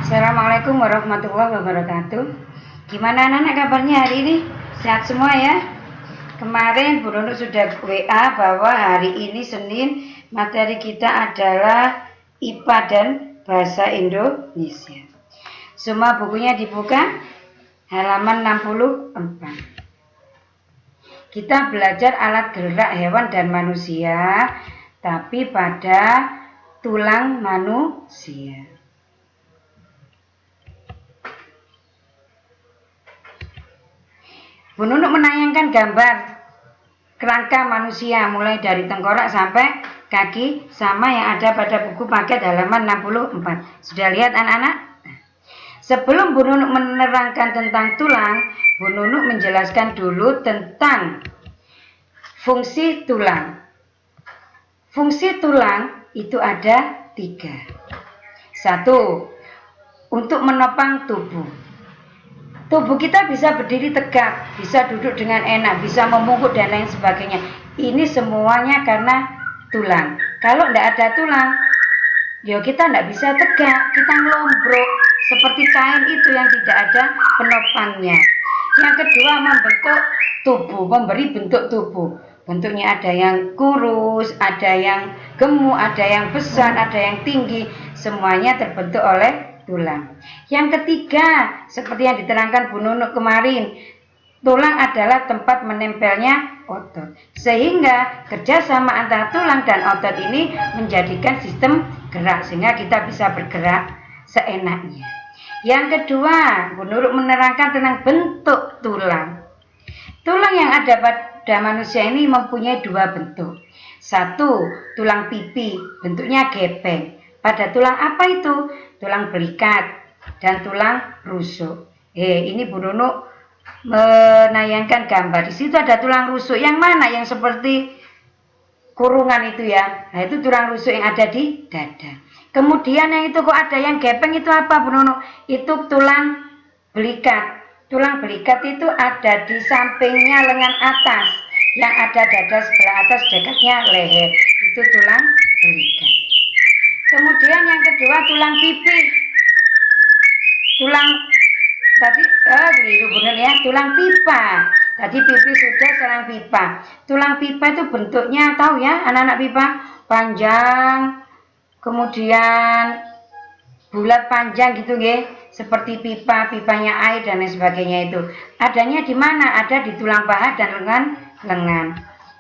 Assalamualaikum warahmatullahi wabarakatuh. Gimana anak-anak kabarnya hari ini? Sehat semua ya? Kemarin Bu Nunu sudah WA bahwa hari ini Senin materi kita adalah IPA dan Bahasa Indonesia. Semua bukunya dibuka halaman 64. Kita belajar alat gerak hewan dan manusia, tapi pada tulang manusia. Bu Nunu menayangkan gambar kerangka manusia mulai dari tengkorak sampai kaki sama yang ada pada buku paket halaman 64. Sudah lihat anak-anak? Sebelum Bu Nunu menerangkan tentang tulang, Bu Nunu menjelaskan dulu tentang fungsi tulang. Fungsi tulang itu ada 3. 1. Untuk menopang tubuh. Tubuh kita bisa berdiri tegak, bisa duduk dengan enak, bisa membungkuk dan lain sebagainya. Ini semuanya karena tulang. Kalau tidak ada tulang, ya kita tidak bisa tegak, kita ngelombrok seperti kain itu yang tidak ada penopangnya. Yang kedua, membentuk tubuh, memberi bentuk tubuh. Bentuknya ada yang kurus, ada yang gemuk, ada yang besar, ada yang tinggi. Semuanya terbentuk oleh tulang. Yang ketiga, seperti yang diterangkan Bu Nunu kemarin, tulang adalah tempat menempelnya otot. Sehingga kerjasama antara tulang dan otot ini menjadikan sistem gerak, sehingga kita bisa bergerak seenaknya. Yang kedua, Bu Nunu menerangkan tentang bentuk tulang. Tulang yang ada pada manusia ini mempunyai 2 bentuk. 1, tulang pipi, bentuknya gepeng. Pada tulang apa itu? Tulang belikat dan tulang rusuk. Ini Bu Nunu menayangkan gambar. Di situ ada tulang rusuk. Yang mana? Yang seperti kurungan itu ya. Nah, itu tulang rusuk yang ada di dada. Kemudian yang itu kok ada yang gepeng itu apa Bu Nunu? Itu tulang belikat. Tulang belikat itu ada di sampingnya lengan atas. Yang ada dada sebelah atas dekatnya leher. Itu tulang belikat. Kemudian yang kedua tulang pipi. Tulang tadi keliru benar ya, tulang pipa. Tadi pipi sudah, sekarang pipa. Tulang pipa itu bentuknya tahu ya anak-anak pipa? Panjang, kemudian bulat panjang gitu ya, seperti pipanya air dan lain sebagainya itu. Adanya di mana? Ada di tulang paha dan lengan.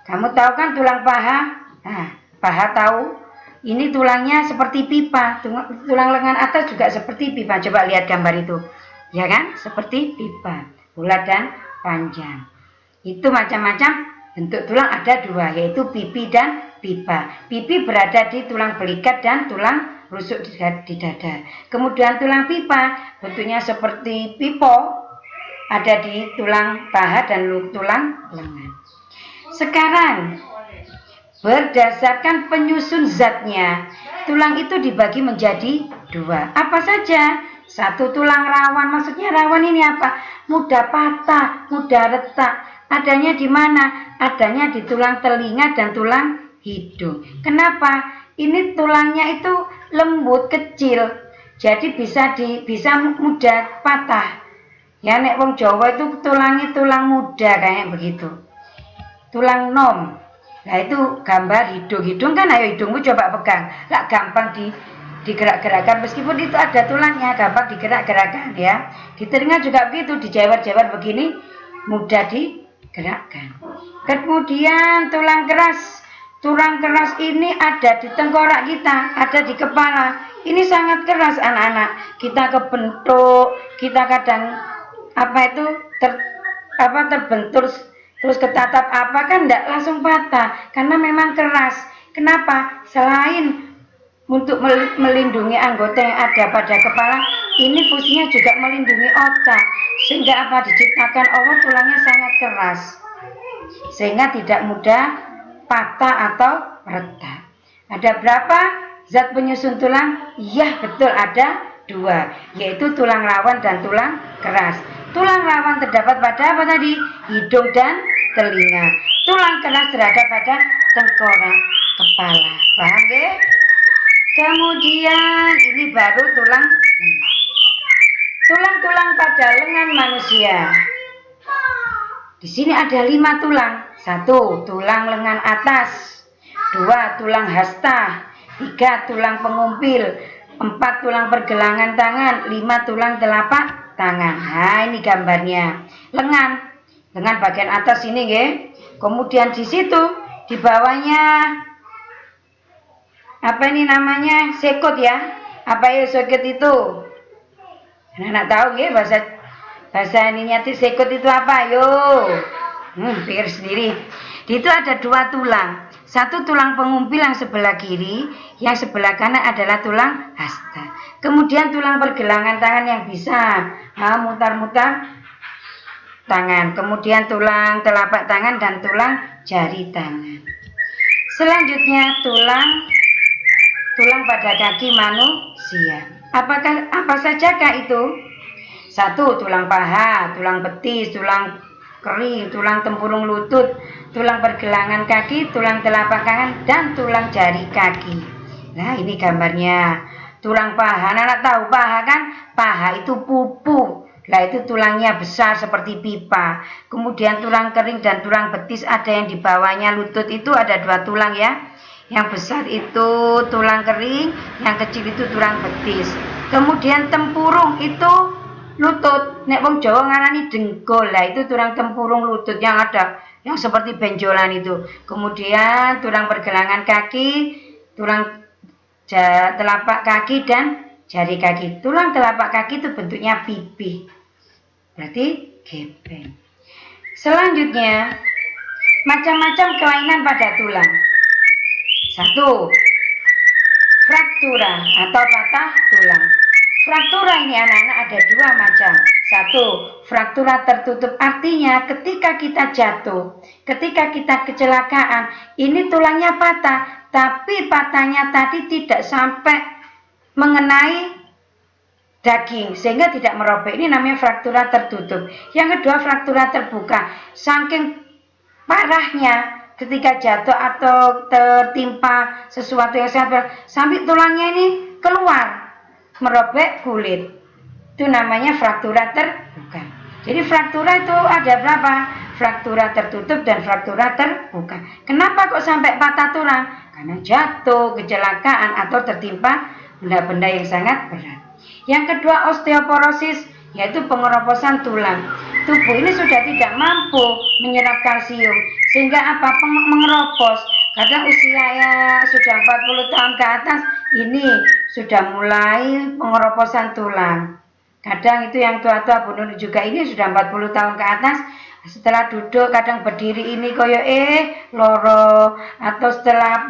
Kamu tahu kan tulang paha? Nah, paha tahu. Ini tulangnya seperti pipa, tulang lengan atas juga seperti pipa. Coba lihat gambar itu, ya kan? Seperti pipa, bulat dan panjang. Itu macam-macam bentuk tulang ada 2, yaitu pipi dan pipa. Pipi berada di tulang belikat dan tulang rusuk di dada. Kemudian tulang pipa bentuknya seperti pipo, ada di tulang paha dan tulang lengan. Sekarang berdasarkan penyusun zatnya, tulang itu dibagi menjadi 2. Apa saja? 1, tulang rawan. Maksudnya rawan ini apa? Mudah patah, mudah retak. Adanya di mana? Adanya di tulang telinga dan tulang hidung. Kenapa? Ini tulangnya itu lembut, kecil. Jadi bisa mudah patah. Ya, nek wong Jawa itu tulangnya tulang muda kayak begitu. Tulang nom. Nah itu gambar hidung kan, ayo hidungmu coba pegang, lah gampang digerak-gerakkan, meskipun itu ada tulangnya, gampang digerak-gerakkan ya. Di telinga juga begitu, dijawar-jawar begini, mudah digerakkan. Kemudian tulang keras ini ada di tengkorak kita, ada di kepala. Ini sangat keras anak-anak. Kita kebentuk, kita kadang terbentur. Terus ketatap apa kan tidak langsung patah karena memang keras. Kenapa? Selain untuk melindungi anggota yang ada pada kepala, ini fungsinya juga melindungi otak. Sehingga diciptakan Allah tulangnya sangat keras, sehingga tidak mudah patah atau retak. Ada berapa zat penyusun tulang? Iya betul, ada 2, yaitu tulang rawan dan tulang keras. Tulang rawan terdapat pada apa tadi? Hidung dan telinga. Tulang keras terdapat pada tengkorak kepala. Paham ya? Kemudian ini baru tulang Tulang-tulang pada lengan manusia. Di sini ada 5 tulang. 1. Tulang lengan atas. 2. Tulang hasta. 3. Tulang pengumpil. 4. Tulang pergelangan tangan. 5. Tulang telapak tangan. Nah, ini gambarnya. Lengan bagian atas ini, nggih. Kemudian di situ di bawahnya apa ini namanya? Sekut ya. Apa ya sekut itu? Anak tahu ya bahasa ininya sekut itu apa? Yo. Pikir sendiri. Di itu ada 2 tulang. 1 tulang pengumpil yang sebelah kiri, yang sebelah kanan adalah tulang hasta. Kemudian tulang pergelangan tangan yang bisa mutar-mutar tangan. Kemudian tulang telapak tangan dan tulang jari tangan. Selanjutnya tulang pada kaki manusia. Apa sajakah itu? 1. Tulang paha, tulang betis, tulang kering, tulang tempurung lutut, tulang pergelangan kaki, tulang telapak tangan, dan tulang jari kaki. Nah, ini gambarnya. Tulang paha, anak tahu paha kan? Paha itu pupu. Lah itu tulangnya besar seperti pipa. Kemudian tulang kering dan tulang betis ada yang di bawahnya lutut itu ada 2 tulang ya. Yang besar itu tulang kering, yang kecil itu tulang betis. Kemudian tempurung itu lutut. Nek wong Jawa ngarani dengkul. Lah itu tulang tempurung lutut yang ada yang seperti benjolan itu. Kemudian tulang pergelangan kaki, tulang telapak kaki dan jari kaki. Tulang telapak kaki itu bentuknya pipih. Berarti gepeng. Selanjutnya, macam-macam kelainan pada tulang. 1. Fraktura atau patah tulang. Fraktura ini anak-anak ada 2 macam. 1. Fraktura tertutup, artinya ketika kita jatuh, ketika kita kecelakaan, ini tulangnya patah, tapi patahnya tadi tidak sampai mengenai daging sehingga tidak merobek. Ini namanya fraktura tertutup. Yang kedua, fraktura terbuka. Saking parahnya ketika jatuh atau tertimpa sesuatu yang sangat berat sampai tulangnya ini keluar merobek kulit, itu namanya fraktura terbuka. Jadi fraktura itu ada berapa? Fraktura tertutup dan fraktura terbuka. Kenapa kok sampai patah tulang? Karena jatuh, kecelakaan atau tertimpa benda-benda yang sangat berat. Yang kedua, osteoporosis, yaitu pengeroposan tulang. Tubuh ini sudah tidak mampu menyerap kalsium sehingga apa? Mengeropos. Kadang usia ya sudah 40 tahun ke atas ini sudah mulai pengeroposan tulang. Kadang itu yang tua-tua bunuh juga ini sudah 40 tahun ke atas. Setelah duduk kadang berdiri ini koyo loro, atau setelah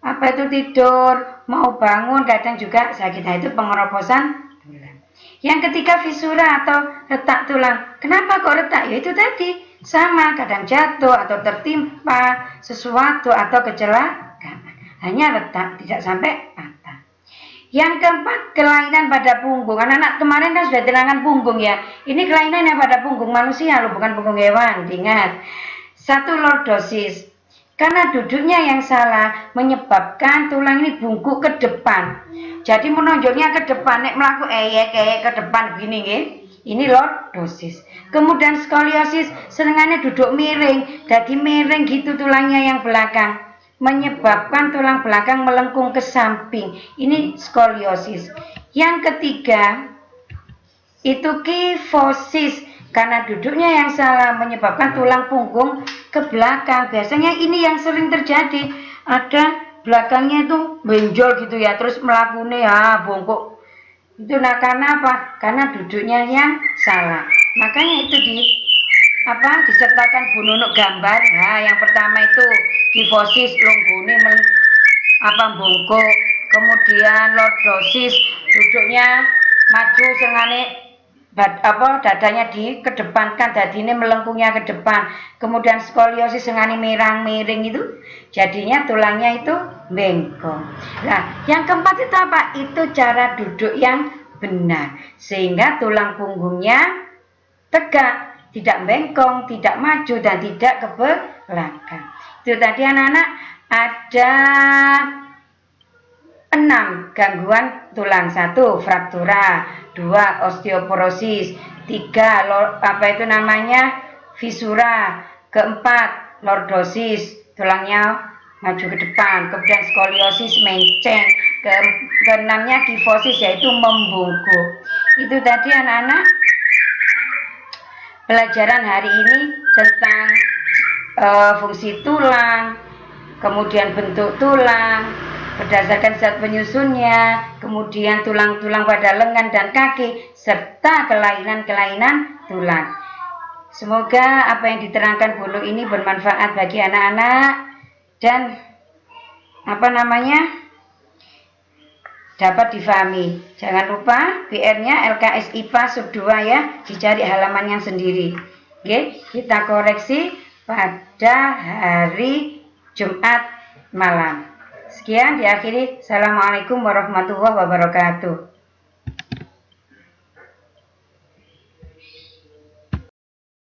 apa itu tidur mau bangun kadang juga sakit. Nah, itu pengeroposan tulang. Yang ketiga, fisura atau retak tulang. Kenapa kok retak? Ya itu tadi, sama kadang jatuh atau tertimpa sesuatu atau kecelakaan. Hanya retak, tidak sampai patah. Yang keempat, kelainan pada punggung. Anak-anak kemarin kan sudah terangkan punggung ya. Ini kelainan yang pada punggung manusia loh, bukan punggung hewan. Ingat. 1. Lordosis. Karena duduknya yang salah menyebabkan tulang ini bungkuk ke depan. Jadi menonjolnya ke depan, nek melaku ke depan begini nggih. Ini lordosis. Kemudian skoliosis, senengannya duduk miring, jadi miring gitu tulangnya yang belakang, menyebabkan tulang belakang melengkung ke samping. Ini skoliosis. Yang ketiga, itu kifosis. Karena duduknya yang salah menyebabkan tulang punggung ke belakang. Biasanya ini yang sering terjadi. Ada belakangnya itu benjol gitu ya, terus melakukan bongkok. Itu karena apa? Karena duduknya yang salah. Makanya itu disertakan bununuk gambar. Nah, yang pertama itu kifosis, lunggune bongkok. Kemudian lordosis, duduknya maju sengane dadanya dikedepankan, dadine melengkungnya ke depan. Kemudian skoliosis sengane miring itu jadinya tulangnya itu bengkok. Nah, yang keempat itu apa? Itu cara duduk yang benar sehingga tulang punggungnya tegak, tidak bengkong, tidak maju dan tidak ke belakang. Itu tadi anak-anak ada 6 gangguan tulang. 1. Fraktura. 2 osteoporosis, 3 visura, keempat lordosis, tulangnya maju ke depan, kemudian skoliosis menceng, keenamnya kifosis yaitu membungkuk. Itu tadi anak-anak pelajaran hari ini tentang fungsi tulang, kemudian bentuk tulang berdasarkan zat penyusunnya, kemudian tulang-tulang pada lengan dan kaki, serta kelainan-kelainan tulang. Semoga apa yang diterangkan Bu Lu ini bermanfaat bagi anak-anak dan dapat difahami. Jangan lupa PR-nya LKS IPA sub 2 ya, dicari halamannya sendiri. Oke, kita koreksi pada hari Jumat malam. Sekian diakhiri. Assalamualaikum warahmatullahi wabarakatuh.